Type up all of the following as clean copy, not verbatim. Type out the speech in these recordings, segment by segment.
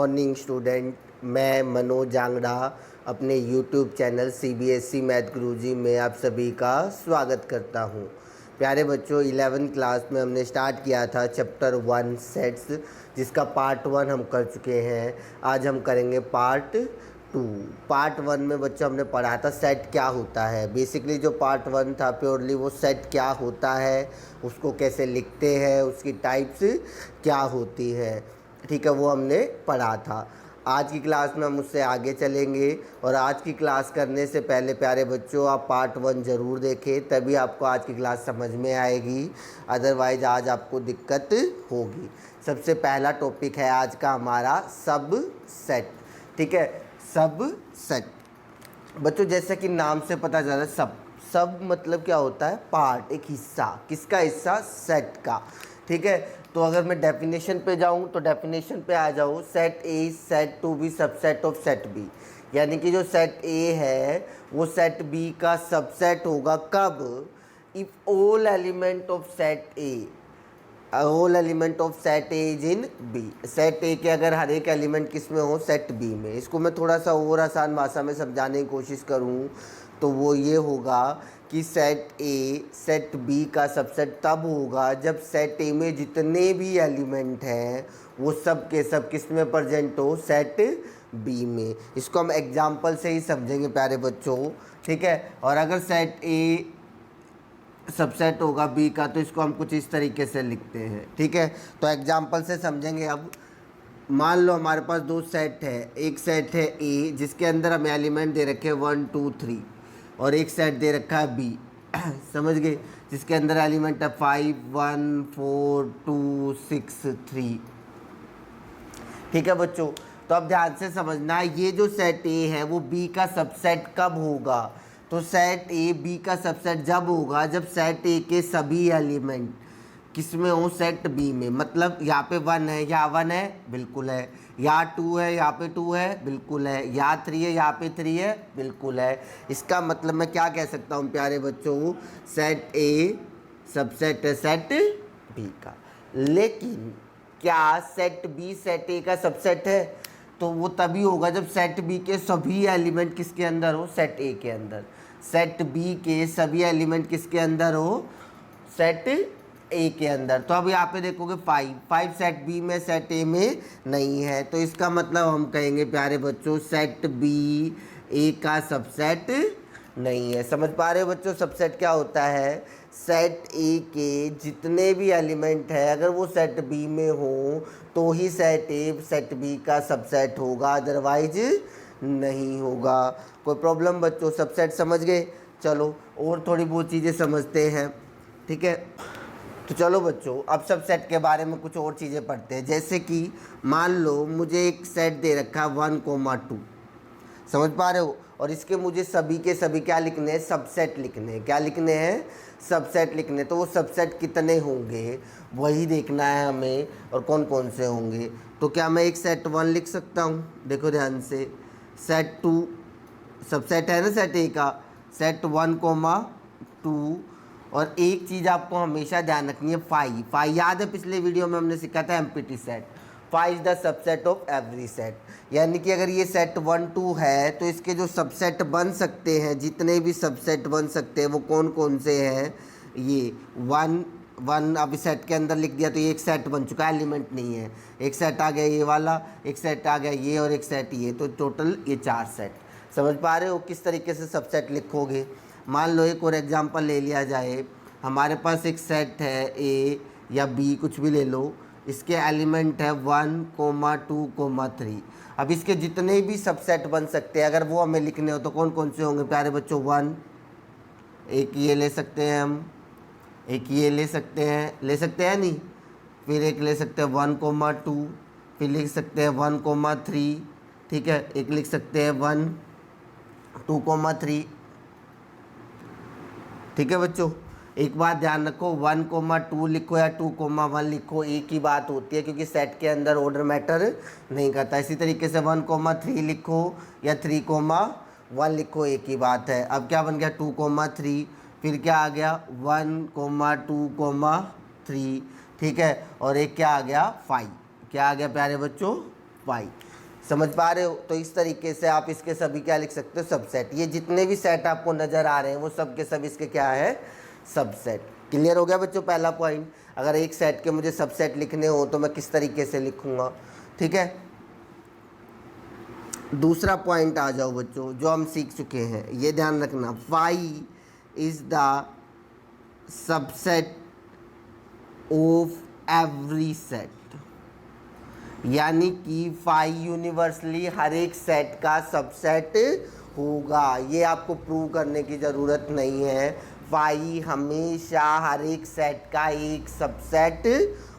Morning student. मैं मनोज जांगड़ा अपने YouTube channel CBSE math गुरुजी में आप सभी का स्वागत करता हूं। प्यारे बच्चों, 11th क्लास में हमने स्टार्ट किया था चैप्टर 1 सेट्स, जिसका पार्ट 1 हम कर चुके हैं। आज हम करेंगे पार्ट 2। पार्ट 1 में बच्चों हमने पढ़ा था सेट क्या होता है। बेसिकली जो पार्ट 1 था प्योरली वो सेट क्या होता है, उसको कैसे लिखते हैं, उसकी टाइप्स क्या होती है, ठीक है, वो हमने पढ़ा था। आज की क्लास में हम उससे आगे चलेंगे और आज की क्लास करने से पहले प्यारे बच्चों आप पार्ट 1 ज़रूर देखें, तभी आपको आज की क्लास समझ में आएगी, अदरवाइज़ आज आपको दिक्कत होगी। सबसे पहला टॉपिक है आज का हमारा सब सेट, ठीक है। सब सेट बच्चों, जैसे कि नाम से पता चल रहा है सब मतलब क्या होता है, पार्ट, एक हिस्सा। किसका हिस्सा? सेट का, ठीक है। तो अगर मैं डेफिनेशन पे जाऊं तो डेफिनेशन पे आ जाऊं, set A set to B subset of set B, यानी कि जो सेट ए है वो सेट बी का सबसेट होगा। कब? If all element of set A, whole element of set A is in B. Set A के अगर हर एक एलिमेंट किस में हो? सेट बी में। इसको मैं थोड़ा सा और आसान भाषा में समझाने की कोशिश करूं तो वो ये होगा कि सेट ए सेट बी का सबसेट तब होगा जब सेट ए में जितने भी एलिमेंट हैं वो सब के सब किस में प्रेजेंट हो? सेट बी में। इसको हम एग्जाम्पल से ही समझेंगे प्यारे बच्चों, ठीक है। और अगर सेट ए सबसेट होगा बी का तो इसको हम कुछ इस तरीके से लिखते हैं, ठीक है। तो एग्जाम्पल से समझेंगे। अब मान लो हमारे पास दो सेट है, एक सेट है ए जिसके अंदर हमें एलिमेंट दे रखे हैं 1 2 3, और एक सेट दे रखा है बी समझ गए, जिसके अंदर एलिमेंट है 5 1 4 2 6 3, ठीक है बच्चों। तो अब ध्यान से समझना, ये जो सेट ए है वो बी का सबसेट कब होगा? तो सेट ए बी का सबसेट जब होगा जब सेट ए के सभी एलिमेंट किस में हो? सेट बी में। मतलब यहाँ पे 1 है, यहाँ 1 है, बिल्कुल है। यहाँ 2 है, यहाँ पे 2 है, बिल्कुल है। यहाँ 3 है, यहाँ पे 3 है, बिल्कुल है। इसका मतलब मैं क्या कह सकता हूँ प्यारे बच्चों, सेट ए सबसेट है सेट बी का। लेकिन क्या सेट बी सेट ए का सबसेट है? तो वो तभी होगा जब सेट बी के सभी एलिमेंट किसके अंदर हो? सेट ए के अंदर। सेट बी के सभी एलिमेंट किसके अंदर हो? सेट ए के अंदर। तो अब यहाँ पे देखोगे 5 सेट बी में सेट ए में नहीं है, तो इसका मतलब हम कहेंगे प्यारे बच्चों सेट बी ए का सबसेट नहीं है। समझ पा रहे हो बच्चों सबसेट क्या होता है? सेट ए के जितने भी एलिमेंट है अगर वो सेट बी में हो तो ही सेट ए सेट बी का सबसेट होगा, अदरवाइज नहीं होगा। कोई प्रॉब्लम बच्चों? सबसेट समझ गए? चलो और थोड़ी बहुत चीज़ें समझते हैं, ठीक है। तो चलो बच्चों अब सबसेट के बारे में कुछ और चीज़ें पढ़ते हैं। जैसे कि मान लो मुझे एक सेट दे रखा है 1 2, समझ पा रहे हो, और इसके मुझे सभी के सभी क्या लिखने हैं? सबसेट लिखने हैं। क्या लिखने हैं? सबसेट लिखने। तो वो सबसेट कितने होंगे वही देखना है हमें, और कौन कौन से होंगे। तो क्या मैं एक सेट 1 लिख सकता हूँ? देखो ध्यान से, सेट 2 सबसेट है ना सेट ए का, सेट 1 2। और एक चीज़ आपको हमेशा ध्यान रखनी है, 5 याद है पिछले वीडियो में हमने सीखा था empty set. 5 is the subset of every set, यानी कि अगर ये सेट 1 2 है तो इसके जो सबसेट बन सकते हैं, जितने भी सबसेट बन सकते हैं वो कौन कौन से हैं? ये 1 अब सेट के अंदर लिख दिया तो ये एक सेट बन चुका है, एलिमेंट नहीं है। एक सेट आ गया ये वाला, एक सेट आ गया ये, और एक सेट ये, तो टोटल ये 4 सेट। समझ पा रहे हो किस तरीके से सबसेट लिखोगे? मान लो एक और एग्जांपल ले लिया जाए, हमारे पास एक सेट है ए या बी, कुछ भी ले लो, इसके एलिमेंट है 1 2 3। अब इसके जितने भी सबसेट बन सकते हैं अगर वो हमें लिखने हो तो कौन कौन से होंगे प्यारे बच्चों? 1, एक ये ले सकते हैं हम, एक ये ले सकते हैं नहीं, फिर एक ले सकते हैं 1 2, फिर लिख सकते हैं 1 3, ठीक है। एक लिख सकते हैं 1 2 3, ठीक है बच्चों। एक बात ध्यान रखो, 1 2 लिखो या 2 1 लिखो, एक ही बात होती है, क्योंकि सेट के अंदर ऑर्डर मैटर नहीं करता। इसी तरीके से 1 3 लिखो या 3 1 लिखो, एक ही बात है। अब क्या बन गया? 2 3, फिर क्या आ गया? 1 2 3, ठीक है। और एक क्या आ गया? 5। क्या आ गया प्यारे बच्चों? 5। समझ पा रहे हो? तो इस तरीके से आप इसके सभी क्या लिख सकते हो, सबसेट। ये जितने भी सेट आपको नज़र आ रहे हैं वो सब के सब इसके क्या है, सबसेट। क्लियर हो गया बच्चों पहला पॉइंट। अगर एक सेट के मुझे सबसेट लिखने हो तो मैं किस तरीके से लिखूंगा, ठीक है। दूसरा पॉइंट आ जाओ बच्चों, जो हम सीख चुके हैं, ये ध्यान रखना, phi is the subset of every set, यानी कि फाई यूनिवर्सली हर एक सेट का सबसेट होगा। ये आपको प्रूव करने की ज़रूरत नहीं है, फाई हमेशा हर एक सेट का एक सबसेट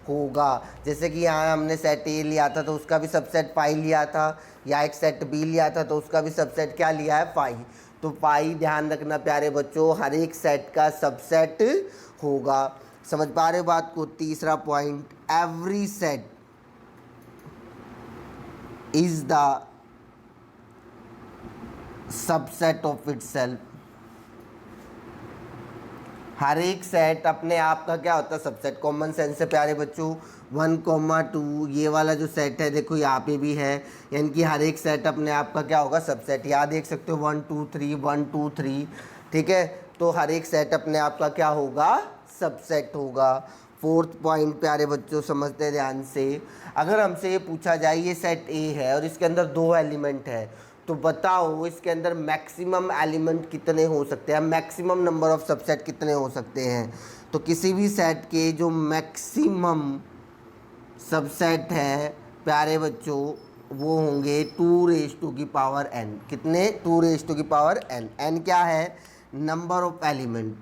होगा। जैसे कि यहाँ हमने सेट ए लिया था तो उसका भी सबसेट फाई लिया था, या एक सेट बी लिया था तो उसका भी सबसेट क्या लिया है, फाई। तो फाई ध्यान रखना प्यारे बच्चों, हर एक सेट का सबसेट होगा। समझ पा रहे हो बात को? तीसरा point, every set is the subset of itself. हर एक सेट अपने आप का क्या होता है, सबसेट। कॉमन सेंस से प्यारे बच्चों, 1,2 ये वाला जो सेट है देखो यहाँ पे भी है, यानी कि हर एक सेट अपने आप का क्या होगा, सबसेट। यहाँ देख सकते हो 1 2 3 1 2 3, ठीक है। तो हर एक सेट अपने आप का क्या होगा, सबसेट होगा। फोर्थ पॉइंट प्यारे बच्चों समझते ध्यान से, अगर हमसे ये पूछा जाए ये सेट ए है और इसके अंदर 2 एलिमेंट है, तो बताओ इसके अंदर मैक्सिमम एलिमेंट कितने हो सकते हैं, मैक्सिमम नंबर ऑफ सबसेट कितने हो सकते हैं। तो किसी भी सेट के जो मैक्सिमम सबसेट है प्यारे बच्चों वो होंगे 2⁻n। कितने, 2⁻n। n क्या है, number of element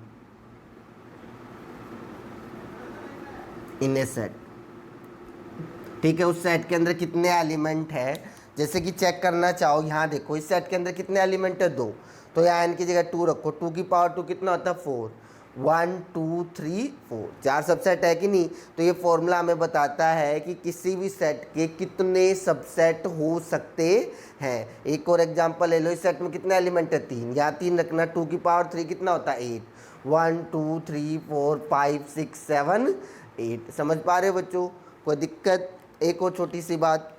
in A set, ठीक है। उस सेट के अंदर कितने एलिमेंट है, जैसे कि चेक करना चाहो, यहाँ देखो इस सेट के अंदर कितने एलिमेंट है, 2, तो यहाँ n की जगह 2 रखो, 2 कितना होता है, 4। 1 2 3 4, 4 सबसेट है कि नहीं। तो ये फॉर्मूला हमें बताता है कि किसी भी सेट के कितने सबसेट हो सकते हैं। एक और एग्जांपल ले लो, इस सेट में कितने एलिमेंट है, 3, यहाँ 3 रखना, 2 कितना होता है, 8। 1 2 3 4 5 6 7 8। समझ पा रहे हो बच्चों, कोई दिक्कत? एक और छोटी सी बात,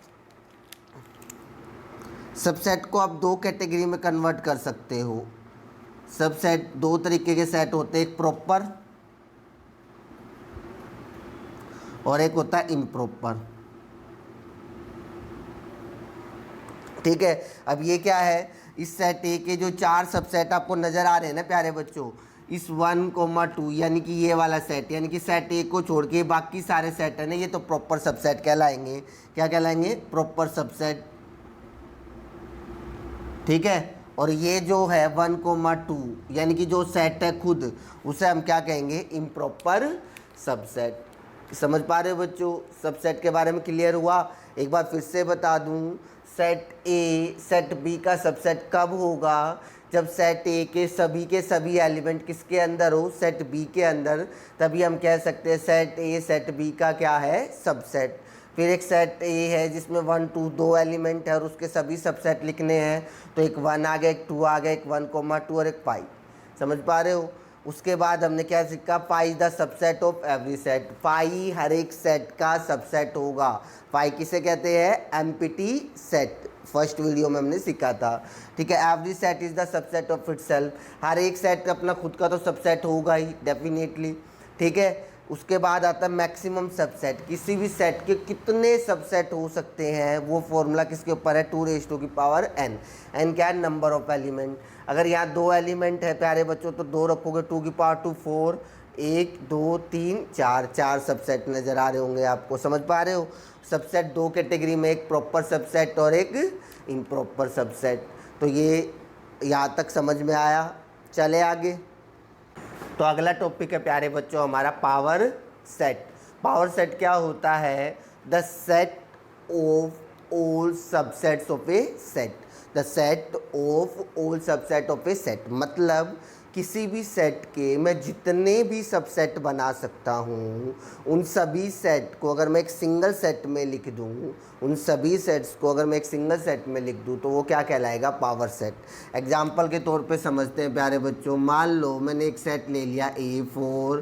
सबसेट को आप 2 कैटेगरी में कन्वर्ट कर सकते हो। सबसेट 2 तरीके के सेट होते हैं, एक प्रॉपर और एक होता है इम्प्रॉपर, ठीक है। अब ये क्या है, इस सेट ए के जो 4 सबसेट आपको नज़र आ रहे हैं ना प्यारे बच्चों, इस 1,2 यानी कि ये वाला सेट, यानी कि सेट ए को छोड़ के बाकी सारे सेट है ना, ये तो प्रॉपर सबसेट कहलाएंगे। क्या कहलाएंगे, प्रॉपर सबसेट, ठीक है। और ये जो है 1,2 यानी कि जो सेट है खुद, उसे हम क्या कहेंगे, इम्प्रॉपर सबसेट। समझ पा रहे हो बच्चों, सबसेट के बारे में क्लियर हुआ। एक बार फिर से बता दूं, सेट ए सेट बी का सबसेट कब होगा, जब सेट ए के सभी एलिमेंट किसके अंदर हो, सेट बी के अंदर, तभी हम कह सकते हैं सेट ए सेट बी का क्या है, सबसेट। फिर एक सेट ए है जिसमें 1 2 2 एलिमेंट है और उसके सभी सबसेट लिखने हैं, तो एक 1 आ गया, एक 2 आ गया, एक 1,2 और एक 5। समझ पा रहे हो? उसके बाद हमने क्या सीखा, phi the subset of every set. Phi हर एक सेट का सबसेट होगा। फाई किसे कहते हैं, एम्प्टी सेट, फर्स्ट वीडियो में हमने सीखा था, ठीक है। Every set is the subset of itself, हर एक सेट अपना खुद का तो सबसेट होगा ही डेफिनेटली, ठीक है। उसके बाद आता है मैक्सिमम सबसेट, किसी भी सेट के कितने सबसेट हो सकते हैं, वो फॉर्मूला किसके ऊपर है, 2⁻n। n क्या है, नंबर ऑफ एलिमेंट। अगर यहाँ 2 एलिमेंट है प्यारे बच्चों तो 2 रखोगे, 2⁻2 4, 1 2 3 4, 4 सबसेट नज़र आ रहे होंगे आपको। समझ पा रहे हो? सबसेट 2 कैटेगरी में, एक प्रॉपर सबसेट और एक इम्प्रॉपर सबसेट। तो ये यहाँ तक समझ में आया। चले आगे, तो अगला टॉपिक है प्यारे बच्चों हमारा पावर सेट। पावर सेट क्या होता है, the set of all subsets of a set. The set of all subset of a set मतलब किसी भी सेट के मैं जितने भी सबसेट बना सकता हूँ, उन सभी सेट को अगर मैं एक सिंगल सेट में लिख दूँ, उन सभी सेट्स को अगर मैं एक सिंगल सेट में लिख दूँ तो वो क्या कहलाएगा, पावर सेट। एग्जाम्पल के तौर पे समझते हैं प्यारे बच्चों, मान लो मैंने एक सेट ले लिया A4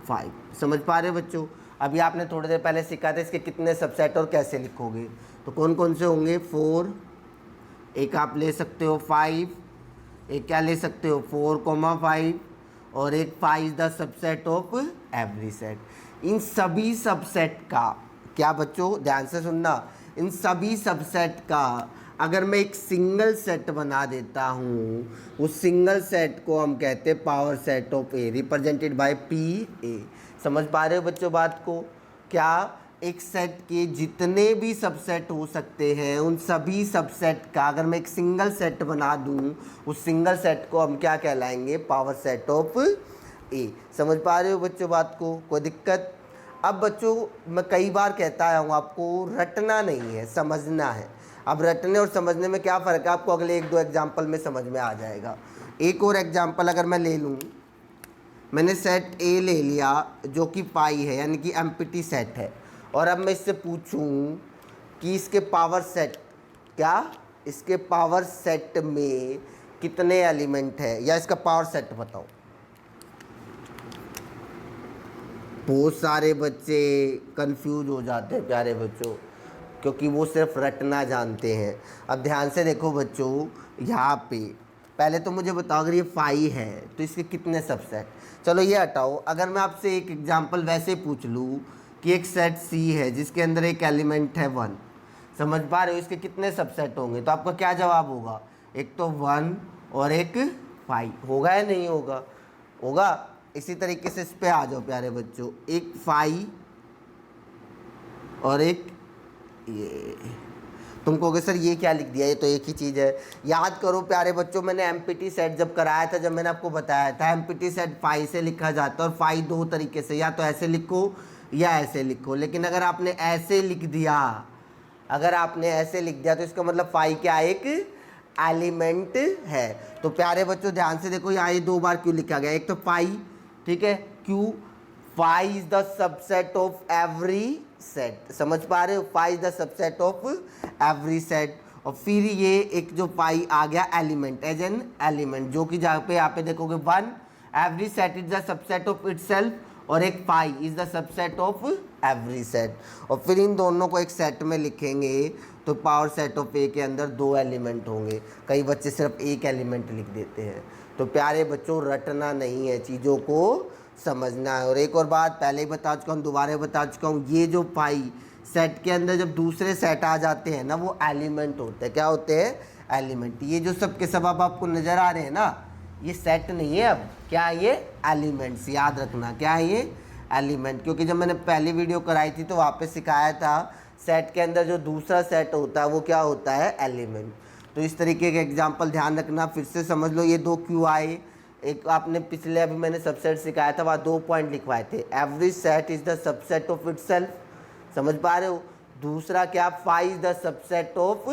5, समझ पा रहे बच्चों। अभी आपने थोड़ी देर पहले सीखा था इसके कितने सबसेट और कैसे लिखोगे। तो कौन कौन से होंगे, 4, एक आप ले सकते हो 5, एक क्या ले सकते हो 4,5, और एक 5 is the subset of every set. इन सभी सबसेट का क्या बच्चों, ध्यान से सुनना, इन सभी सबसेट का अगर मैं एक सिंगल सेट बना देता हूँ, उस सिंगल सेट को हम कहते हैं power set of A, represented by P A. समझ पा रहे हो बच्चों बात को? क्या एक सेट के जितने भी सबसेट हो सकते हैं, उन सभी सबसेट का अगर मैं एक सिंगल सेट बना दूं, उस सिंगल सेट को हम क्या कहलाएंगे, पावर सेट ऑफ ए। समझ पा रहे हो बच्चों बात को? कोई दिक्कत? अब बच्चों मैं कई बार कहता आया हूँ आपको, रटना नहीं है, समझना है। अब रटने और समझने में क्या फ़र्क है आपको अगले 1-2 एग्जाम्पल में समझ में आ जाएगा। एक और एग्जाम्पल अगर मैं ले लूँ, मैंने सेट ए ले लिया जो कि पाई है, यानी कि एम्प्टी सेट है, और अब मैं इससे पूछूं कि इसके पावर सेट, क्या इसके पावर सेट में कितने एलिमेंट है, या इसका पावर सेट बताओ। बहुत सारे बच्चे कंफ्यूज हो जाते हैं प्यारे बच्चों, क्योंकि वो सिर्फ रटना जानते हैं। अब ध्यान से देखो बच्चों, यहाँ पे पहले तो मुझे बताओ, अगर ये 5 है तो इसके कितने सबसेट। चलो ये हटाओ, अगर मैं आपसे एक एग्जांपल वैसे पूछ लूँ कि एक सेट सी है जिसके अंदर एक एलिमेंट है 1, समझ पा रहे हो, इसके कितने सबसेट होंगे, तो आपका क्या जवाब होगा, एक तो 1 और एक 5 होगा या नहीं होगा? होगा। इसी तरीके से इस पे आ जाओ प्यारे बच्चों, एक 5 और एक ये। तुम कहोगे सर ये क्या लिख दिया, ये तो एक ही चीज़ है। याद करो प्यारे बच्चों, मैंने एम्प्टी सेट जब कराया था, जब मैंने आपको बताया था एम्प्टी सेट 5 से लिखा जाता है, और 5 दो तरीके से, या तो ऐसे लिखो या ऐसे लिखो। लेकिन अगर आपने ऐसे लिख दिया, अगर आपने ऐसे लिख दिया तो इसका मतलब 5 क्या एक एलिमेंट है। तो प्यारे बच्चों ध्यान से देखो, यहाँ ये 2 बार क्यों लिखा गया, एक तो 5, ठीक है, क्यों, 5 is the subset of every set. समझ पा रहे हो, 5 is the subset of every set. और फिर ये एक जो 5 आ गया एलिमेंट, एज एन एलिमेंट, जो कि जहाँ पे यहाँ पे देखोगे 1, every set is the subset of itself, और एक 5 is the subset of every set. और फिर इन दोनों को एक सेट में लिखेंगे तो पावर सेट ऑफ ए के अंदर 2 एलिमेंट होंगे। कई बच्चे सिर्फ एक एलिमेंट लिख देते हैं। तो प्यारे बच्चों रटना नहीं है, चीज़ों को समझना है। और एक और बात पहले ही बता चुका हूँ, दोबारा बता चुका हूँ, ये जो 5 सेट के अंदर जब दूसरे सेट आ जाते हैं ना, वो एलिमेंट होते हैं। क्या होते हैं? एलिमेंट। ये जो सब के सब अब आपको नज़र आ रहे हैं ना, ये सेट नहीं है, अब क्या है, ये एलिमेंट्स। याद रखना क्या है, ये एलिमेंट। क्योंकि जब मैंने पहली वीडियो कराई थी तो वहाँ पे सिखाया था सेट के अंदर जो दूसरा सेट होता है वो क्या होता है, एलिमेंट। तो इस तरीके के एग्जाम्पल ध्यान रखना। फिर से समझ लो, ये 2 क्यों आए, एक आपने पिछले अभी मैंने सबसेट सिखाया था, वहाँ 2 पॉइंट लिखवाए थे, every set is the subset of itself, समझ पा रहे हो। दूसरा क्या, 5 is the subset of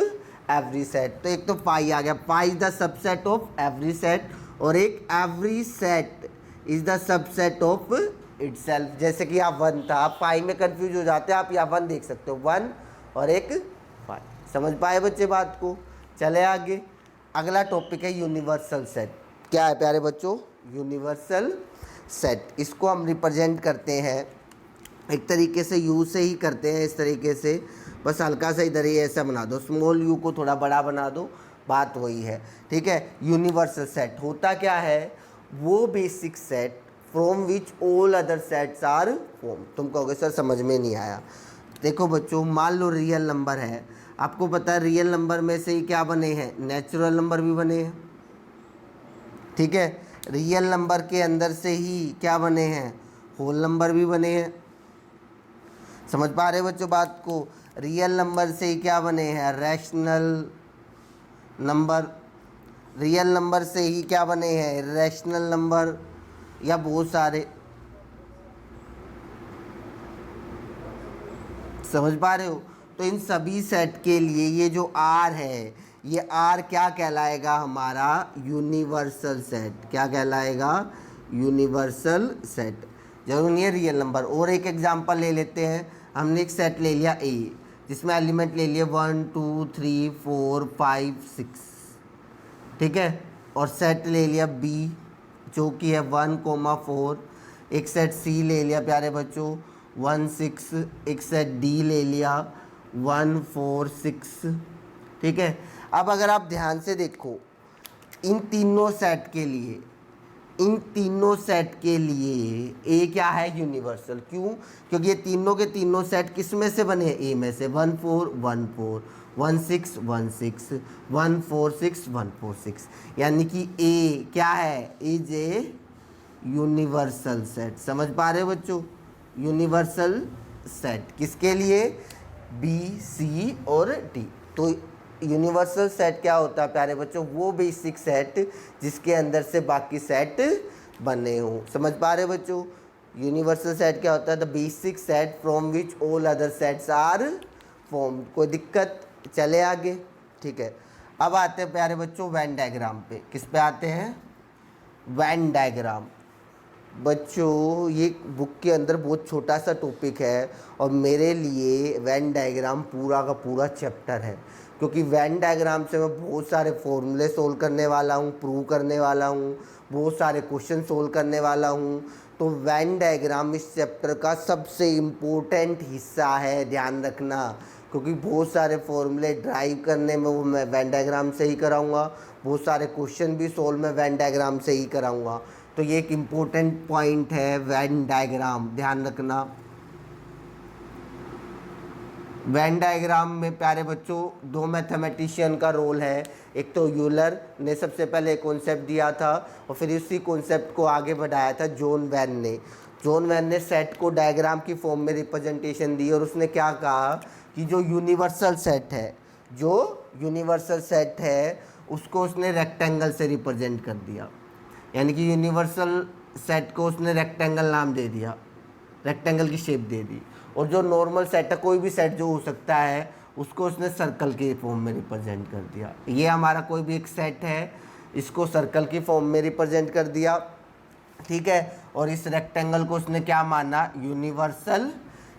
every set. तो एक तो 5 आ गया, 5 is the subset of every set, और एक every set is the subset of itself. जैसे कि यहाँ 1 था, आप 5 में कंफ्यूज हो जाते हैं, आप यहाँ 1 देख सकते हो, 1 और एक 5। समझ पाए बच्चे बात को? चले आगे। अगला टॉपिक है यूनिवर्सल सेट। क्या है प्यारे बच्चों? Universal set. इसको हम रिप्रेजेंट करते हैं एक तरीके से यू से ही करते हैं, इस तरीके से, बस हल्का सा इधर ही ऐसा बना दो, स्मॉल यू को थोड़ा बड़ा बना दो, बात वही है, ठीक है। यूनिवर्सल सेट होता क्या है, वो basic set from which all other sets are form. तुम कहोगे सर समझ में नहीं आया। देखो बच्चों, मान लो रियल नंबर है, आपको पता है रियल नंबर में से ही क्या बने हैं, नेचुरल नंबर भी बने हैं, ठीक है। रियल नंबर के अंदर से ही क्या बने हैं, होल नंबर भी बने हैं। समझ पा रहे बच्चों बात को? रियल नंबर से ही क्या बने हैं, रैशनल नंबर। रियल नंबर से ही क्या बने हैं, रैशनल नंबर, या बहुत सारे। समझ पा रहे हो? तो इन सभी सेट के लिए ये जो आर है, ये आर क्या कहलाएगा, हमारा यूनिवर्सल सेट। क्या कहलाएगा, यूनिवर्सल सेट। जरूर नहीं है रियल नंबर। और एक एग्जांपल ले लेते हैं, हमने एक सेट ले लिया ए, जिसमें एलिमेंट ले लिए 1 2 3 4 5 6, ठीक है। और सेट ले लिया बी जो कि है 1, 4। एक सेट सी ले लिया प्यारे बच्चों 1 6, एक सेट डी ले लिया 1 4 6, ठीक है। अब अगर आप ध्यान से देखो इन तीनों सेट के लिए ए क्या है, यूनिवर्सल। क्यों? क्योंकि ये तीनों के तीनों सेट किस में से बने हैं, ए में से। 1 4 1 4 1 6 1 6 1 4 6 1 4 6, यानी कि ए क्या है, इज ए यूनिवर्सल सेट। समझ पा रहे हो बच्चों? यूनिवर्सल सेट किसके लिए, बी सी और डी। तो यूनिवर्सल सेट क्या होता है प्यारे बच्चों, वो बेसिक सेट जिसके अंदर से बाकी सेट बने हों। समझ पा रहे बच्चों? यूनिवर्सल सेट क्या होता है, the basic set from which all other sets are form. कोई दिक्कत? चले आगे, ठीक है। अब आते हैं प्यारे बच्चों वेन डायग्राम पे। किस पे आते हैं, वेन डायग्राम। बच्चों ये बुक के अंदर बहुत छोटा सा टॉपिक है और मेरे लिए वेन डायग्राम पूरा का पूरा चैप्टर है, क्योंकि वेन डायग्राम से मैं बहुत सारे फॉर्मूले सोल्व करने वाला हूँ, प्रूव करने वाला हूँ, बहुत सारे क्वेश्चन सोल्व करने वाला हूँ। तो वेन डायग्राम इस चैप्टर का सबसे इम्पोर्टेंट हिस्सा है, ध्यान रखना, क्योंकि बहुत सारे फॉर्मूले ड्राइव करने में वो मैं वेन डायग्राम से ही कराऊंगा, बहुत सारे क्वेश्चन भी सोल्व मैं वेन डायग्राम से ही कराऊंगा। तो ये एक इम्पोर्टेंट पॉइंट है वेन डायग्राम, ध्यान रखना। वेन डायग्राम में प्यारे बच्चों दो मैथमेटिशियन का रोल है। एक तो यूलर ने सबसे पहले कॉन्सेप्ट दिया था और फिर उसी कॉन्सेप्ट को आगे बढ़ाया था जॉन वेन ने। जॉन वेन ने सेट को डायग्राम की फॉर्म में रिप्रेजेंटेशन दी और उसने क्या कहा कि जो यूनिवर्सल सेट है उसको उसने रेक्टेंगल से रिप्रेजेंट कर दिया, यानी कि यूनिवर्सल सेट को उसने रेक्टेंगल नाम दे दिया, रेक्टेंगल की शेप दे दी। और जो नॉर्मल सेट है, कोई भी सेट जो हो सकता है, उसको उसने सर्कल के फॉर्म में रिप्रेजेंट कर दिया। ये हमारा कोई भी एक सेट है, इसको सर्कल की फॉर्म में रिप्रेजेंट कर दिया, ठीक है। और इस रेक्टेंगल को उसने क्या माना, यूनिवर्सल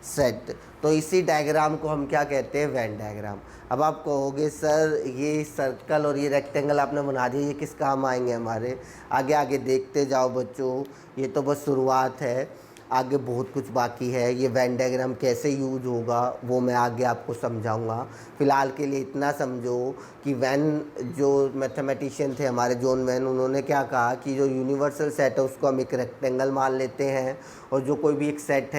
सेट। तो इसी डायग्राम को हम क्या कहते हैं, वेन डायग्राम। अब आप कहोगे सर ये सर्कल और ये रेक्टेंगल आपने बना दिया, ये किस काम आएंगे हमारे? आगे आगे देखते जाओ बच्चों, ये तो बस शुरुआत है, आगे बहुत कुछ बाकी है। ये वेन डायग्राम कैसे यूज होगा वो मैं आगे आपको समझाऊंगा। फ़िलहाल के लिए इतना समझो कि वेन जो मैथमेटिशियन थे हमारे जॉन वेन, उन्होंने क्या कहा कि जो यूनिवर्सल सेट है उसको हम एक रेक्टेंगल मान लेते हैं और जो कोई भी एक सेट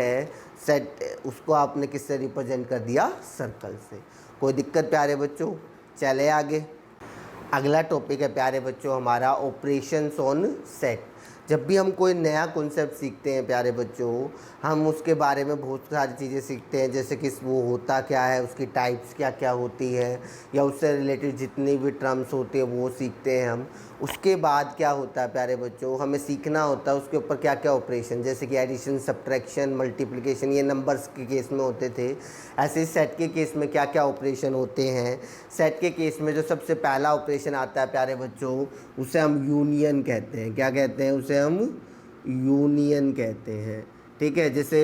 उसको आपने किससे रिप्रेजेंट कर दिया, सर्कल से। कोई दिक्कत प्यारे बच्चों? चले आगे। अगला टॉपिक है प्यारे बच्चों हमारा ऑपरेशंस ऑन सेट। जब भी हम कोई नया कॉन्सेप्ट सीखते हैं प्यारे बच्चों, हम उसके बारे में बहुत सारी चीज़ें सीखते हैं, जैसे कि वो होता क्या है, उसकी टाइप्स क्या क्या होती है, या उससे रिलेटेड जितनी भी टर्म्स होती है वो सीखते हैं हम। उसके बाद क्या होता है प्यारे बच्चों, हमें सीखना होता है उसके ऊपर क्या क्या ऑपरेशन, जैसे कि एडिशन, सब्ट्रैक्शन, मल्टीप्लिकेशन, ये नंबर्स के केस में होते थे। ऐसे सेट के केस में क्या क्या ऑपरेशन होते हैं। सेट के केस में जो सबसे पहला ऑपरेशन आता है प्यारे बच्चों, उसे हम यूनियन कहते हैं। क्या कहते हैं? उसे हम यूनियन कहते हैं, ठीक है। जैसे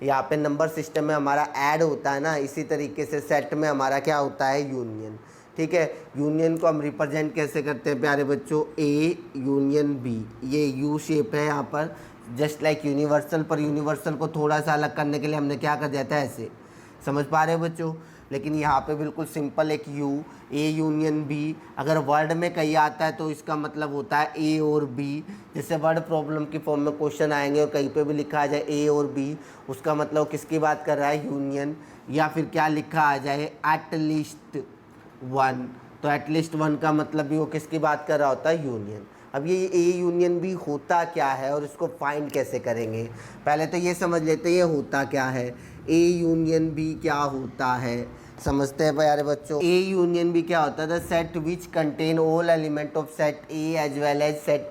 यहाँ पे नंबर सिस्टम में हमारा ऐड होता है ना, इसी तरीके से सेट में हमारा क्या होता है, यूनियन, ठीक है। यूनियन को हम रिप्रेजेंट कैसे करते हैं प्यारे बच्चों, ए यूनियन बी। ये यू शेप है यहाँ पर, जस्ट लाइक यूनिवर्सल, पर यूनिवर्सल को थोड़ा सा अलग करने के लिए हमने क्या कर दिया था, ऐसे। समझ पा रहे हो बच्चों? लेकिन यहाँ पे बिल्कुल सिंपल एक यू, ए यूनियन बी। अगर वर्ड में कहीं आता है तो इसका मतलब होता है ए और बी। जैसे वर्ड प्रॉब्लम की फॉर्म में क्वेश्चन आएंगे और कहीं पे भी लिखा आ जाए ए और बी, उसका मतलब किसकी बात कर रहा है, यूनियन। या फिर क्या लिखा आ जाए, एट लीस्ट वन, तो एटलीस्ट वन का मतलब भी वो किसकी बात कर रहा होता है, यूनियन। अब ये ए यूनियन बी होता क्या है और इसको फाइंड कैसे करेंगे, पहले तो ये समझ लेते हैं ये होता क्या है। ए यूनियन बी क्या होता है, समझते हैं प्यारे बच्चों। ए यूनियन बी क्या होता है, the set which contain all element of set A as well as set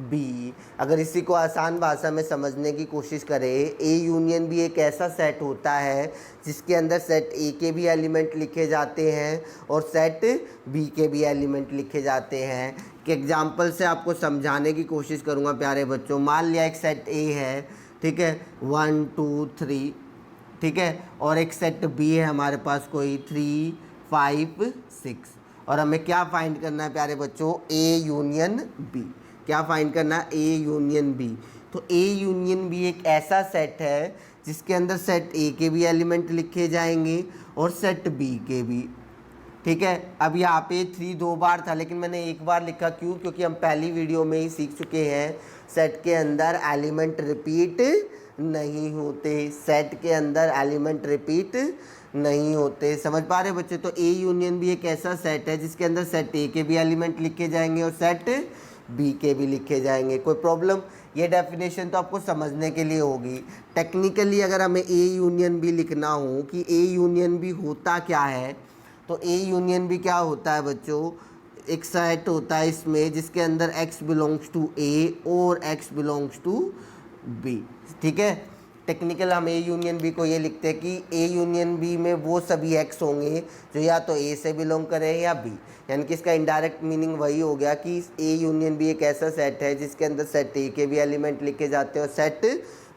B. अगर इसी को आसान भाषा में समझने की कोशिश करें, ए यूनियन बी एक ऐसा सेट होता है जिसके अंदर सेट ए के भी एलिमेंट लिखे जाते हैं और सेट बी के भी एलिमेंट लिखे जाते हैं। कि एग्जाम्पल से आपको समझाने की कोशिश करूँगा प्यारे बच्चों। मान लिया एक सेट ए है, ठीक है, 1 2 3, ठीक है, और एक सेट बी है हमारे पास कोई 3 5 6, और हमें क्या फाइंड करना है प्यारे बच्चों, ए यूनियन बी। क्या फाइंड करना है, ए यूनियन बी। तो ए यूनियन बी एक ऐसा सेट है जिसके अंदर सेट ए के भी एलिमेंट लिखे जाएंगे और सेट बी के भी। ठीक है, अब यहाँ पे 3 2 बार था लेकिन मैंने एक बार लिखा, क्यों? क्योंकि हम पहली वीडियो में ही सीख चुके हैं सेट के अंदर एलिमेंट रिपीट नहीं होते, सेट के अंदर एलिमेंट रिपीट नहीं होते। समझ पा रहे बच्चे? तो ए यूनियन भी एक ऐसा सेट है जिसके अंदर सेट ए के भी एलिमेंट लिखे जाएंगे और सेट बी के भी लिखे जाएंगे। कोई प्रॉब्लम? ये डेफिनेशन तो आपको समझने के लिए होगी। टेक्निकली अगर हमें ए यूनियन भी लिखना हो कि ए यूनियन भी होता क्या है, तो ए यूनियन भी क्या होता है बच्चों, एक सेट होता है इसमें जिसके अंदर x बिलोंग्स टू ए और x बिलोंग्स टू बी। ठीक है, टेक्निकल हम ए यूनियन बी को ये लिखते हैं कि ए यूनियन बी में वो सभी x होंगे जो या तो ए से बिलोंग करें या बी, यानी कि इसका इनडायरेक्ट मीनिंग वही हो गया कि ए यूनियन बी एक ऐसा सेट है जिसके अंदर सेट ए के भी एलिमेंट लिखे जाते हैं और सेट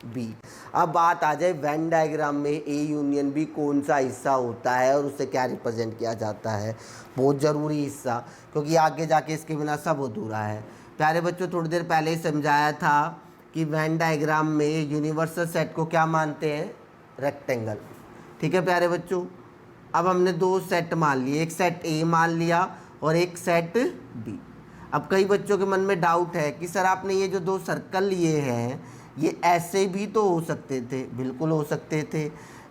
बी। अब बात आ जाए वेन डायग्राम में ए यूनियन बी कौन सा हिस्सा होता है और उसे क्या रिप्रेजेंट किया जाता है। बहुत ज़रूरी हिस्सा, क्योंकि आगे जाके इसके बिना सब अधूरा है। प्यारे बच्चों, थोड़ी देर पहले ही समझाया था कि वेन डायग्राम में यूनिवर्सल सेट को क्या मानते हैं? रेक्टेंगल। ठीक है प्यारे बच्चों, अब हमने 2 सेट मान लिए, एक सेट ए मान लिया और एक सेट बी। अब कई बच्चों के मन में डाउट है कि सर आपने ये जो 2 सर्कल लिए हैं ये ऐसे भी तो हो सकते थे। बिल्कुल हो सकते थे।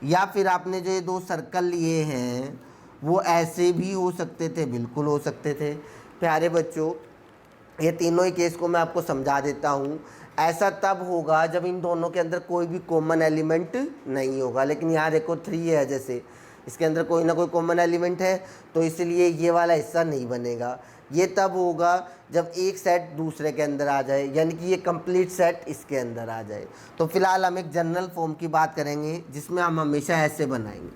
या फिर आपने जो ये 2 सर्कल लिए हैं वो ऐसे भी हो सकते थे। बिल्कुल हो सकते थे। प्यारे बच्चों, ये तीनों ही केस को मैं आपको समझा देता हूँ। ऐसा तब होगा जब इन दोनों के अंदर कोई भी कॉमन एलिमेंट नहीं होगा। लेकिन यहाँ देखो 3 है, जैसे इसके अंदर कोई ना कोई कॉमन एलिमेंट है, तो इसलिए ये वाला हिस्सा नहीं बनेगा। ये तब होगा जब एक सेट दूसरे के अंदर आ जाए, यानी कि ये कंप्लीट सेट इसके अंदर आ जाए। तो फिलहाल हम एक जनरल फॉर्म की बात करेंगे जिसमें हम हमेशा ऐसे बनाएंगे।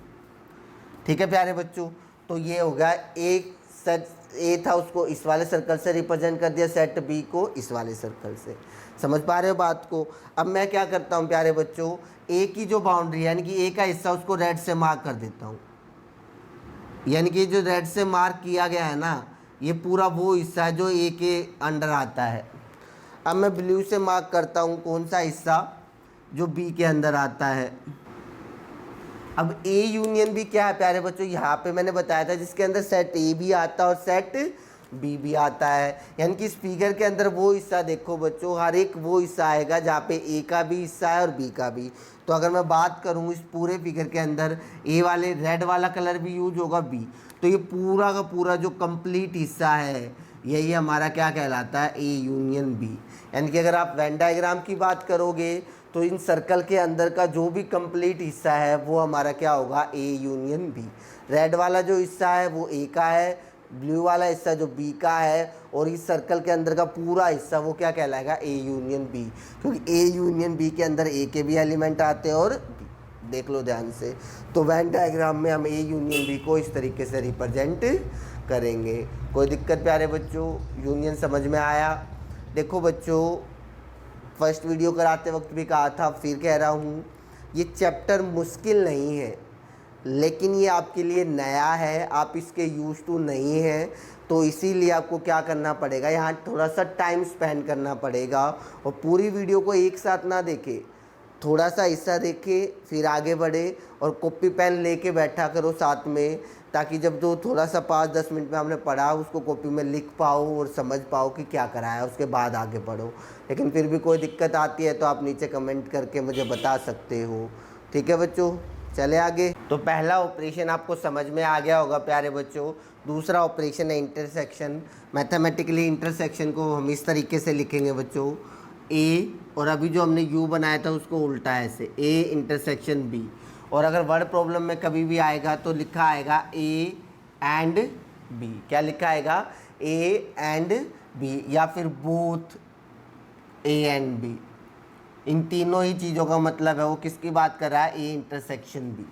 ठीक है प्यारे बच्चों, तो ये हो गया एक सेट ए था उसको इस वाले सर्कल से रिप्रेजेंट कर दिया, सेट बी को इस वाले सर्कल से। समझ पा रहे हो बात को? अब मैं क्या करता हूँ प्यारे बच्चों, ए की जो बाउंड्री यानी कि ए का हिस्सा उसको रेड से मार्क कर देता हूँ। यानी कि जो रेड से मार्क किया गया है ना, ये पूरा वो हिस्सा है जो ए के अंडर आता है। अब मैं ब्लू से मार्क करता हूँ कौन सा हिस्सा जो बी के अंदर आता है। अब ए यूनियन बी क्या है प्यारे बच्चों, यहाँ पे मैंने बताया था जिसके अंदर सेट ए भी आता है और सेट बी भी आता है। यानी कि इस फिगर के अंदर वो हिस्सा देखो बच्चों, हर एक वो हिस्सा आएगा जहाँ पे ए का भी हिस्सा है और बी का भी। तो अगर मैं बात करूँ इस पूरे फिगर के अंदर ए वाले रेड वाला कलर भी यूज होगा बी, तो ये पूरा का पूरा जो कंप्लीट हिस्सा है यही हमारा क्या कहलाता है? A union B. यानी कि अगर आप वेन डायग्राम की बात करोगे तो इन सर्कल के अंदर का जो भी कंप्लीट हिस्सा है वो हमारा क्या होगा? ए यूनियन बी। रेड वाला जो हिस्सा है वो ए का है, ब्लू वाला हिस्सा जो बी का है, और इस सर्कल के अंदर का पूरा हिस्सा वो क्या कहलाएगा? A union B. क्योंकि ए यूनियन बी के अंदर ए के भी एलिमेंट आते हैं और बी। देख लो ध्यान से। तो वेन डायग्राम में हम ए यूनियन बी को इस तरीके से रिप्रेजेंट करेंगे। कोई दिक्कत प्यारे बच्चों? यूनियन समझ में आया? देखो बच्चों, फर्स्ट वीडियो कराते वक्त भी कहा था, फिर कह रहा हूँ, ये चैप्टर मुश्किल नहीं है, लेकिन ये आपके लिए नया है, आप इसके यूज टू नहीं हैं, तो इसीलिए आपको क्या करना पड़ेगा, यहाँ थोड़ा सा टाइम स्पेंड करना पड़ेगा। और पूरी वीडियो को एक साथ ना देखे, थोड़ा सा हिस्सा देखे फिर आगे बढ़े, और कॉपी पेन लेके बैठा करो साथ में, ताकि जब जो थोड़ा सा 5-10 मिनट में आपने पढ़ा उसको कॉपी में लिख पाओ और समझ पाओ कि क्या कराया, उसके बाद आगे पढ़ो। लेकिन फिर भी कोई दिक्कत आती है तो आप नीचे कमेंट करके मुझे बता सकते हो। ठीक है बच्चों, चले आगे। तो पहला ऑपरेशन आपको समझ में आ गया होगा प्यारे बच्चों। दूसरा ऑपरेशन है इंटरसेक्शन। मैथमेटिकली इंटरसेक्शन को हम इस तरीके से लिखेंगे बच्चों, ए, और अभी जो हमने यू बनाया था उसको उल्टा ऐसे, ए इंटरसेक्शन बी। और अगर वर्ड प्रॉब्लम में कभी भी आएगा तो लिखा आएगा ए एंड बी। क्या लिखा आएगा? ए एंड बी, या फिर बोथ ए एंड बी। इन तीनों ही चीज़ों का मतलब है वो किसकी बात कर रहा है? A intersection B.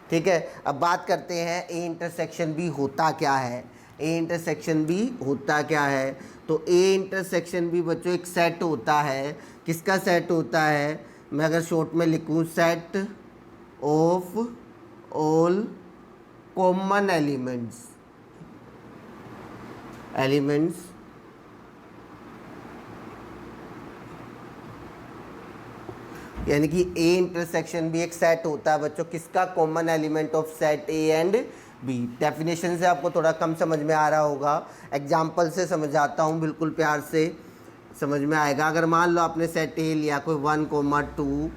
ठीक है, अब बात करते हैं ए इंटरसेक्शन बी होता क्या है। ए इंटरसेक्शन बी होता क्या है? तो ए इंटरसेक्शन बी बच्चों एक सेट होता है। किसका सेट होता है? मैं अगर शॉर्ट में लिखूँ, set of all common elements यानी कि ए इंटरसेक्शन बी एक सेट होता है बच्चों किसका, common element of set A and B. Definition से आपको थोड़ा कम समझ में आ रहा होगा, एग्जाम्पल से समझाता हूँ, बिल्कुल प्यार से समझ में आएगा। अगर मान लो आपने सेट ए लिया कोई 1,2,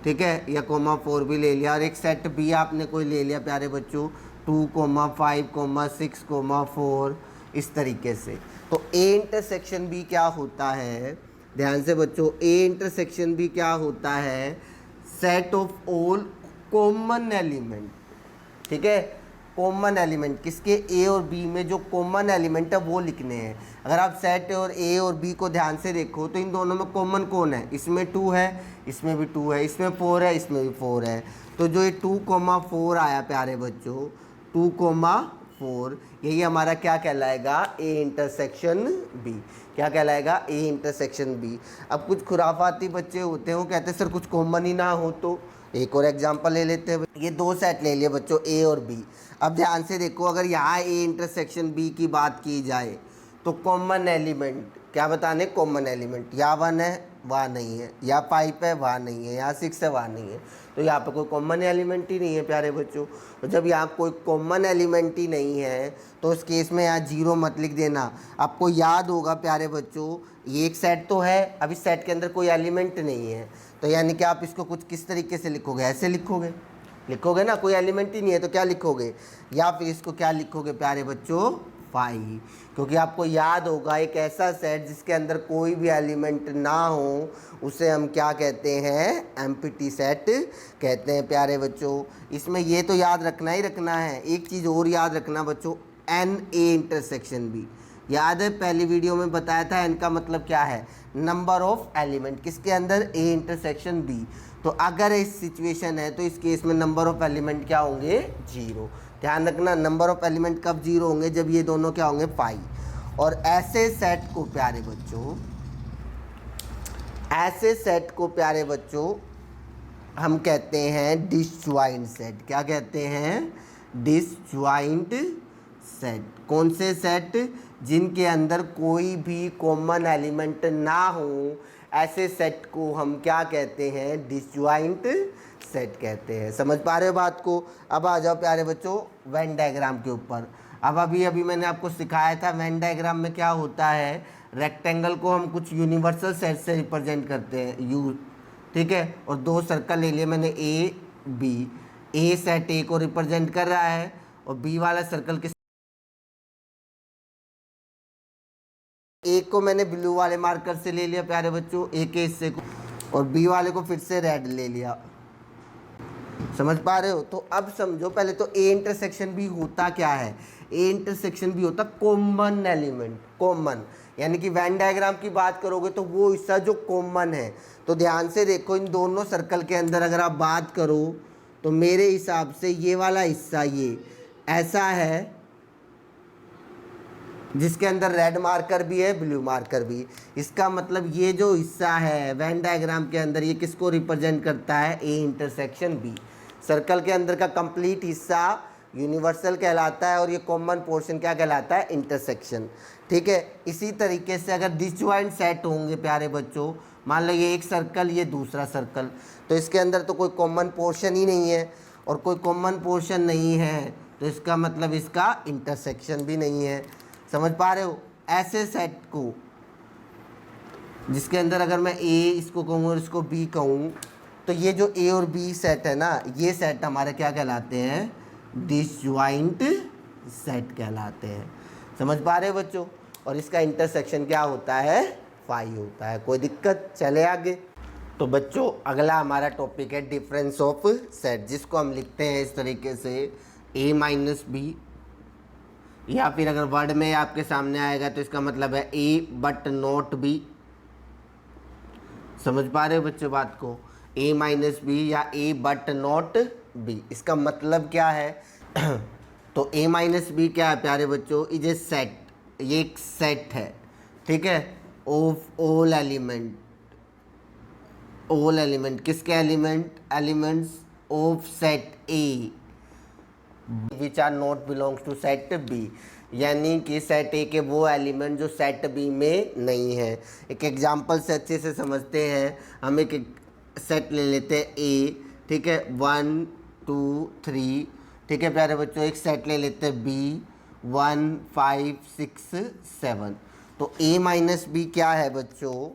ठीक है, या ,4 भी ले लिया, और एक सेट बी आपने कोई ले लिया प्यारे बच्चों 2,5, 6, 4, इस तरीके से। तो ए इंटरसेक्शन बी क्या होता है, ध्यान से बच्चों, ए इंटरसेक्शन भी क्या होता है, set of all common element, ठीक है। कॉमन एलिमेंट किसके, ए और बी में जो कॉमन एलिमेंट है वो लिखने हैं। अगर आप सेट और ए और बी को ध्यान से देखो तो इन दोनों में कॉमन कौन है, इसमें 2 है, इसमें भी 2 है, इसमें 4 है, इसमें भी 4 है। तो जो ये 2,4 आया प्यारे बच्चों 2,4, यही हमारा क्या कहलाएगा, ए इंटरसेक्शन बी। क्या कहलाएगा, ए इंटरसेक्शन बी। अब कुछ खुराफाती बच्चे होते हैं वो कहते हैं सर कुछ कॉमन ही ना हो, तो एक और एग्जांपल ले लेते हैं। ये 2 सेट ले लिए बच्चों ए और बी। अब ध्यान से देखो, अगर यहाँ ए इंटरसेक्शन बी की बात की जाए तो कॉमन एलिमेंट क्या बताने, कॉमन एलिमेंट या 1 है वहाँ नहीं है, या 5 है वहाँ नहीं है, या 6 है वहाँ नहीं है। तो यहाँ पे कोई कॉमन एलिमेंट ही नहीं है प्यारे बच्चों। तो जब यहाँ कोई कॉमन एलिमेंट ही नहीं है तो उस केस में यहाँ 0 मत लिख देना। आपको याद होगा प्यारे बच्चों, ये एक सेट तो है, अब इस सेट के अंदर कोई एलिमेंट नहीं है, तो यानी कि आप इसको कुछ किस तरीके से लिखोगे, ऐसे लिखोगे ना, कोई एलिमेंट ही नहीं है तो क्या लिखोगे, या फिर इसको क्या लिखोगे प्यारे बच्चों, फाई। क्योंकि आपको याद होगा एक ऐसा सेट जिसके अंदर कोई भी एलिमेंट ना हो उसे हम क्या कहते हैं, एम्प्टी सेट कहते हैं प्यारे बच्चों। इसमें ये तो याद रखना ही रखना है, एक चीज़ और याद रखना बच्चों, एन ए इंटरसेक्शन बी। याद है पहली वीडियो में बताया था एन का मतलब क्या है, नंबर ऑफ एलिमेंट, किसके अंदर, ए इंटरसेक्शन बी। तो अगर इस सिचुएशन है तो इस केस में नंबर ऑफ एलिमेंट क्या होंगे, 0। ध्यान रखना, नंबर ऑफ एलिमेंट कब 0 होंगे, जब ये दोनों क्या होंगे, पाई। और ऐसे सेट को प्यारे बच्चों, ऐसे सेट को प्यारे बच्चों हम कहते हैं डिसजॉइंट सेट। क्या कहते हैं, डिसजॉइंट सेट। कौन से सेट, जिनके अंदर कोई भी कॉमन एलिमेंट ना हो, ऐसे सेट को हम क्या कहते हैं, डिसजॉइंट सेट कहते हैं। समझ पा रहे हो बात को। अब आ जाओ प्यारे बच्चों वेन डायग्राम के ऊपर। अब अभी मैंने आपको सिखाया था वेन डायग्राम में क्या होता है, रेक्टेंगल को हम कुछ यूनिवर्सल सेट से रिप्रेजेंट करते हैं, यू, ठीक है। और 2 सर्कल ले लिए मैंने ए बी, ए सेट ए को रिप्रेजेंट कर रहा है और बी वाला सर्कल किस, एक को मैंने ब्लू वाले मार्कर से ले लिया प्यारे बच्चों, ए के हिस्से को, और बी वाले को फिर से रेड ले लिया। समझ पा रहे हो। तो अब समझो पहले तो ए इंटरसेक्शन भी होता क्या है, ए इंटरसेक्शन भी होता कॉमन एलिमेंट, कॉमन, यानी कि वेन डायग्राम की बात करोगे तो वो हिस्सा जो कॉमन है। तो ध्यान से देखो इन दोनों सर्कल के अंदर अगर आप बात करो तो मेरे हिसाब से ये वाला हिस्सा ये ऐसा है जिसके अंदर रेड मार्कर भी है, ब्लू मार्कर भी। इसका मतलब ये जो हिस्सा है वेन डायग्राम के अंदर ये किसको रिप्रेजेंट करता है, ए इंटरसेक्शन बी। सर्कल के अंदर का कंप्लीट हिस्सा यूनिवर्सल कहलाता है और ये कॉमन पोर्शन क्या कहलाता है, इंटरसेक्शन, ठीक है। इसी तरीके से अगर डिसजॉइंट सेट होंगे प्यारे बच्चों, मान लो ये एक सर्कल ये दूसरा सर्कल, तो इसके अंदर तो कोई कॉमन पोर्शन ही नहीं है, और कोई कॉमन पोर्शन नहीं है तो इसका मतलब इसका इंटरसेक्शन भी नहीं है। समझ पा रहे हो। ऐसे सेट को जिसके अंदर अगर मैं ए इसको कहूँ और इसको बी कहूँ, तो ये जो ए और बी सेट है ना, ये सेट हमारे क्या कहलाते हैं, डिसजॉइंट सेट कहलाते हैं। समझ पा रहे हो बच्चों। और इसका इंटरसेक्शन क्या होता है, फाई होता है। कोई दिक्कत, चले आगे। तो बच्चों अगला हमारा टॉपिक है डिफरेंस ऑफ सेट, जिसको हम लिखते हैं इस तरीके से ए माइनस बी, या फिर अगर वर्ड में आपके सामने आएगा तो इसका मतलब है ए बट नॉट बी। समझ पा रहे हो बच्चों बात को, ए माइनस बी या ए बट नॉट बी, इसका मतलब क्या है तो ए माइनस बी क्या है प्यारे बच्चों, इज ए सेट, ये एक सेट है, ठीक है, of all element, all element किसके elements of set A which are not belongs to set B, यानी कि सेट ए के वो एलिमेंट जो सेट बी में नहीं है। एक एग्जांपल से अच्छे से समझते हैं। हम एक सेट ले लेते हैं ए, ठीक है, 1 2 3, ठीक है प्यारे बच्चों। एक सेट ले लेते हैं बी, 1 5 6 7। तो ए माइनस बी क्या है बच्चों?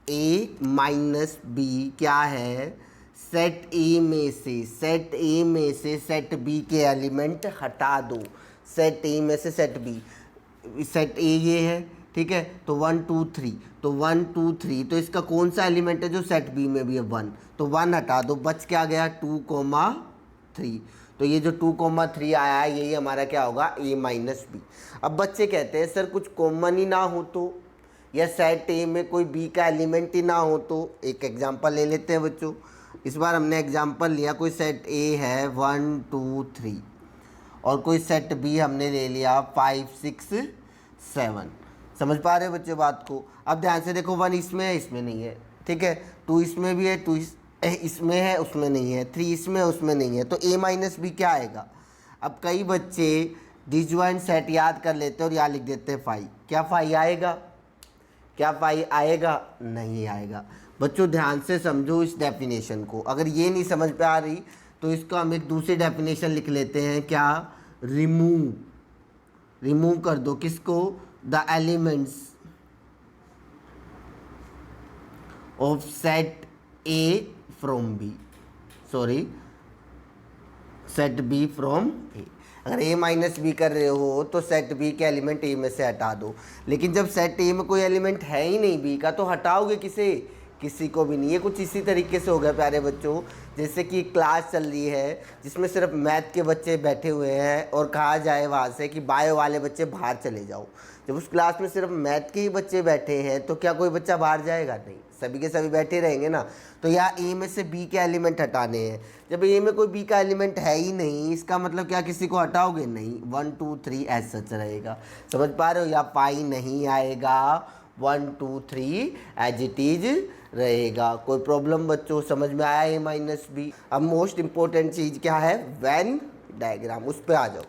ए माइनस बी क्या है? सेट ए में से सेट बी के एलिमेंट हटा दो। सेट ए में से सेट बी, सेट ए ये है, ठीक है, तो 1 2 3, तो 1 2 3, तो इसका कौन सा एलिमेंट है जो सेट बी में भी है? 1, तो 1 हटा दो, बच क्या गया? 2 3। तो ये जो 2 3 आया है यही हमारा क्या होगा? ए माइनस बी। अब बच्चे कहते हैं सर कुछ कॉमन ही ना हो तो, या सेट ए में कोई बी का एलिमेंट ही ना हो तो। एक एग्जांपल ले लेते हैं बच्चों। इस बार हमने एग्जांपल लिया, कोई सेट ए है 1 2 3 और कोई सेट बी हमने ले लिया 5 6 7। समझ पा रहे हो बच्चे बात को? अब ध्यान से देखो, 1 इसमें है, इसमें नहीं है, ठीक है, 2 इसमें भी है, 2 इसमें है, उसमें नहीं है, 3 इसमें है, उसमें नहीं है, तो ए माइनस बी क्या आएगा? अब कई बच्चे डिसजॉइंट सेट याद कर लेते हैं और यहाँ लिख देते हैं 5। क्या 5 आएगा? क्या 5 आएगा? नहीं आएगा। बच्चों ध्यान से समझो इस डेफिनेशन को। अगर ये नहीं समझ पे आ रही तो इसको हम एक दूसरी डेफिनेशन लिख लेते हैं। क्या? रिमूव कर दो किसको? The elements of set A from B, sorry set B from A. अगर ए माइनस बी कर रहे हो तो सेट बी के एलिमेंट ए में से हटा दो, लेकिन जब सेट ए में कोई एलिमेंट है ही नहीं बी का तो हटाओगे किसे? किसी को भी नहीं। ये कुछ इसी तरीके से हो गया प्यारे बच्चों, जैसे कि क्लास चल रही है जिसमें सिर्फ मैथ के बच्चे बैठे हुए हैं और कहा जाए वहाँ से कि बायो वाले बच्चे बाहर चले जाओ। जब उस क्लास में सिर्फ मैथ के ही बच्चे बैठे हैं तो क्या कोई बच्चा बाहर जाएगा? नहीं, सभी के सभी बैठे रहेंगे ना। तो यहाँ ए में से बी के एलिमेंट हटाने हैं। जब ए में कोई बी का एलिमेंट है ही नहीं, इसका मतलब क्या किसी को हटाओगे? नहीं, 1 2 3 एज सच रहेगा। समझ पा रहे हो? या पाई नहीं आएगा, 1 2 3 एज इट इज रहेगा। कोई प्रॉब्लम बच्चों? समझ में आया ए माइनस बी? अब मोस्ट इंपॉर्टेंट चीज़ क्या है? वेन डायग्राम, उस पर आ जाओ।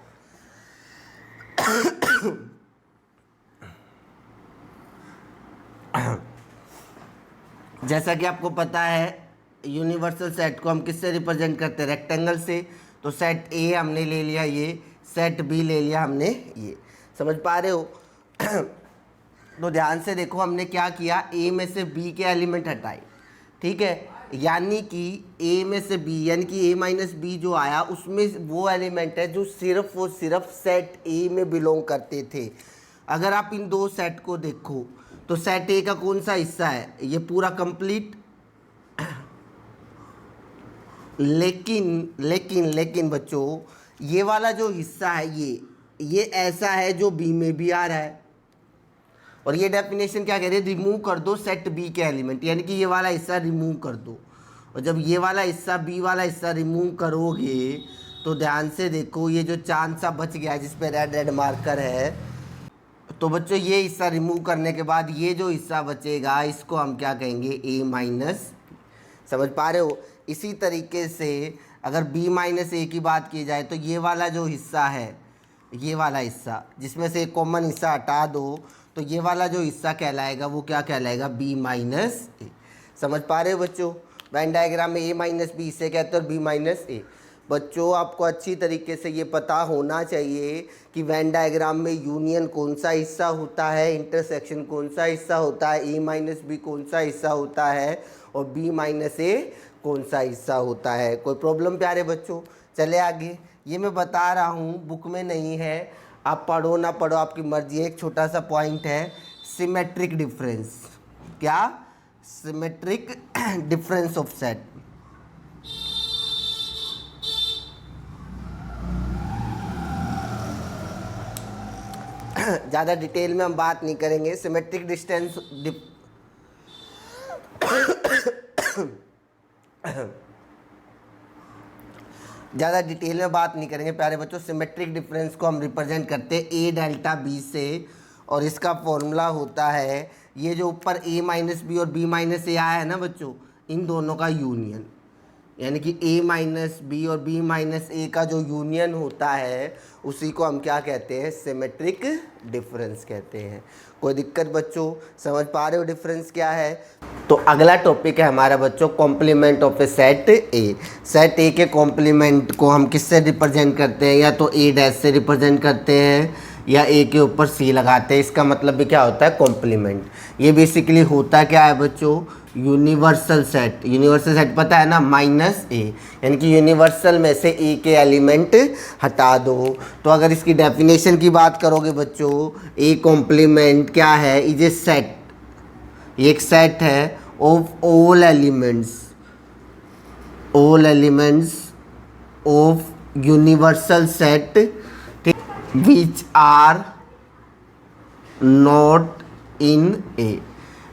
जैसा कि आपको पता है यूनिवर्सल सेट को हम किससे रिप्रेजेंट करते हैं? रेक्टेंगल से। तो सेट ए हमने ले लिया ये, सेट बी ले लिया हमने ये। समझ पा रहे हो? तो ध्यान से देखो, हमने क्या किया? ए में से बी के एलिमेंट हटाए, ठीक है, यानी कि ए में से बी, यानी कि ए माइनस बी जो आया उसमें वो एलिमेंट है जो सिर्फ और सिर्फ सेट ए में बिलोंग करते थे। अगर आप इन दो सेट को देखो तो सेट ए का कौन सा हिस्सा है? ये पूरा कंप्लीट। लेकिन बच्चों ये वाला जो हिस्सा है ये ऐसा है जो बी में भी आ रहा है। और ये डेफिनेशन क्या कह रही है? रिमूव कर दो सेट बी के एलिमेंट, यानी कि ये वाला हिस्सा रिमूव कर दो। और जब ये वाला हिस्सा बी वाला हिस्सा रिमूव करोगे तो ध्यान से देखो, ये जो चांद सा बच गया है जिस पे रेड रेड मार्कर है, तो बच्चों ये हिस्सा रिमूव करने के बाद ये जो हिस्सा बचेगा इसको हम क्या कहेंगे? ए माइनस। समझ पा रहे हो? इसी तरीके से अगर b माइनस ए की बात की जाए तो ये वाला जो हिस्सा है, ये वाला हिस्सा जिसमें से एक कॉमन हिस्सा हटा दो तो ये वाला जो हिस्सा कहलाएगा वो क्या कहलाएगा? b माइनस ए। समझ पा रहे हो बच्चों? वेन डायग्राम में a माइनस बी इसे कहते हैं और b माइनस ए। बच्चों आपको अच्छी तरीके से ये पता होना चाहिए कि वेन डायग्राम में यूनियन कौन सा हिस्सा होता है, इंटरसेक्शन कौन सा हिस्सा होता है, ए माइनस बी कौन सा हिस्सा होता है और बी माइनस ए कौन सा हिस्सा होता है। कोई प्रॉब्लम प्यारे बच्चों? चले आगे। ये मैं बता रहा हूँ, बुक में नहीं है, आप पढ़ो ना पढ़ो आपकी मर्जी है। एक छोटा सा पॉइंट है, सिमेट्रिक डिफरेंस। क्या? Symmetric difference of set. ज़्यादा डिटेल में हम बात नहीं करेंगे। सिमेट्रिक डिस्टेंस ज़्यादा डिटेल में बात नहीं करेंगे प्यारे बच्चों। सिमेट्रिक डिफरेंस को हम रिप्रेजेंट करते हैं ए डेल्टा बी से, और इसका फॉर्मूला होता है ये जो ऊपर ए माइनस बी और बी माइनस ए आया है ना बच्चों, इन दोनों का यूनियन। यानी कि a माइनस बी और b माइनस ए का जो यूनियन होता है उसी को हम क्या कहते हैं, सिमेट्रिक डिफरेंस कहते हैं। कोई दिक्कत बच्चों, समझ पा रहे हो डिफरेंस क्या है? तो अगला टॉपिक है हमारा बच्चों complement of a set A. Set A के कॉम्प्लीमेंट को हम किससे रिप्रेजेंट करते हैं, या तो ए डैश से रिप्रेजेंट करते हैं या ए के ऊपर सी लगाते हैं। इसका मतलब भी क्या होता है, कॉम्प्लीमेंट। ये बेसिकली होता क्या है बच्चों, यूनिवर्सल सेट। यूनिवर्सल सेट पता है ना, माइनस ए, यानी कि यूनिवर्सल में से ए के एलिमेंट हटा दो। तो अगर इसकी डेफिनेशन की बात करोगे बच्चों, ए कॉम्प्लीमेंट क्या है, इज ए सेट, एक सेट है of all elements of universal set which are not in A.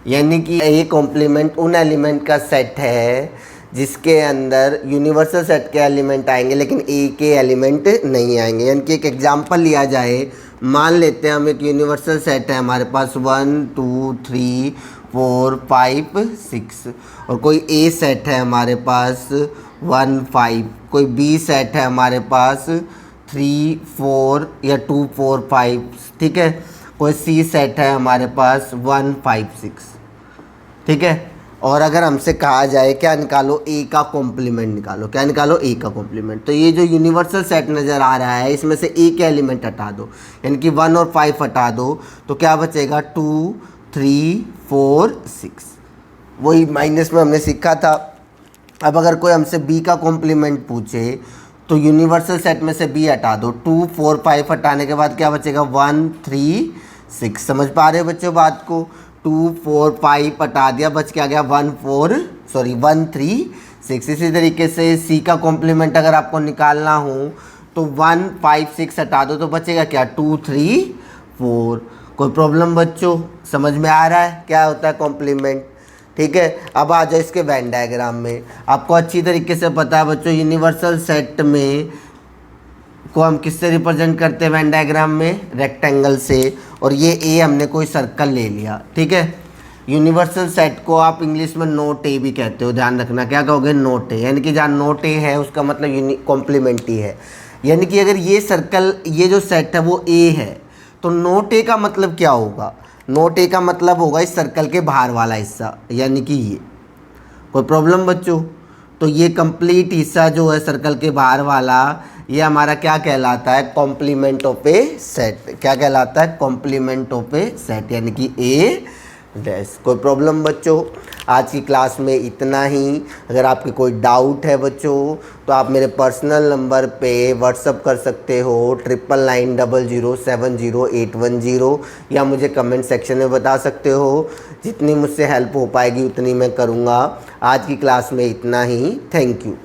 यानी कि ए कॉम्प्लीमेंट उन एलिमेंट का सेट है जिसके अंदर यूनिवर्सल सेट के एलिमेंट आएंगे लेकिन ए के एलिमेंट नहीं आएंगे। यानी कि एक एग्जांपल लिया जाए, मान लेते हैं हम एक यूनिवर्सल सेट है हमारे पास 1 2 3 4 5 6, और कोई ए सेट है हमारे पास 1 5, कोई बी सेट है हमारे पास 3 4 या 2 4 5, ठीक है, कोई सी सेट है हमारे पास 1 5 6, ठीक है। और अगर हमसे कहा जाए क्या निकालो, ए का कॉम्प्लीमेंट निकालो, क्या निकालो, ए का कॉम्प्लीमेंट। तो ये जो यूनिवर्सल सेट नज़र आ रहा है इसमें से ए के एलिमेंट हटा दो, यानी कि 1 और 5 हटा दो, तो क्या बचेगा 2 3 4 6। वही माइनस में हमने सीखा था। अब अगर कोई हमसे बी का कॉम्प्लीमेंट पूछे तो यूनिवर्सल सेट में से बी हटा दो, 2 4 5 हटाने के बाद क्या बचेगा 1 3 6। समझ पा रहे हो बच्चों बात को? 2 4 5 हटा दिया, बच के आ गया 1 3 6। इसी तरीके से सी का कॉम्प्लीमेंट अगर आपको निकालना हो तो 1 5 6 हटा दो, तो बचेगा क्या 2 3 4। कोई प्रॉब्लम बच्चों, समझ में आ रहा है क्या होता है कॉम्प्लीमेंट? ठीक है। अब आ जाओ इसके वेन डायग्राम में। आपको अच्छी तरीके से पता है बच्चों, यूनिवर्सल सेट में को हम किससे रिप्रेजेंट करते हैं वेन डायग्राम में, रेक्टेंगल से। और ये ए हमने कोई सर्कल ले लिया, ठीक है। यूनिवर्सल सेट को आप इंग्लिश में नोट ए भी कहते हो, ध्यान रखना, क्या कहोगे, नोट ए। यानी कि जहाँ नोट ए है उसका मतलब कॉम्प्लीमेंट्री है। यानी कि अगर ये सर्कल, ये जो सेट है वो ए है, तो नोट ए का मतलब क्या होगा, नोट ए का मतलब होगा इस सर्कल के बाहर वाला हिस्सा, यानी कि ये। कोई प्रॉब्लम बच्चों? तो ये कंप्लीट हिस्सा जो है सर्कल के बाहर वाला, ये हमारा क्या कहलाता है, कॉम्प्लीमेंट ऑफ ए सेट। क्या कहलाता है, कॉम्प्लीमेंट ऑफ ए सेट, यानी कि ए डैश। कोई प्रॉब्लम बच्चों? आज की क्लास में इतना ही। अगर आपके कोई डाउट है बच्चों तो आप मेरे पर्सनल नंबर पे व्हाट्सअप कर सकते हो 9990070810, या मुझे कमेंट सेक्शन में बता सकते हो। जितनी मुझसे हेल्प हो पाएगी उतनी मैं करूँगा। आज की क्लास में इतना ही। Thank you.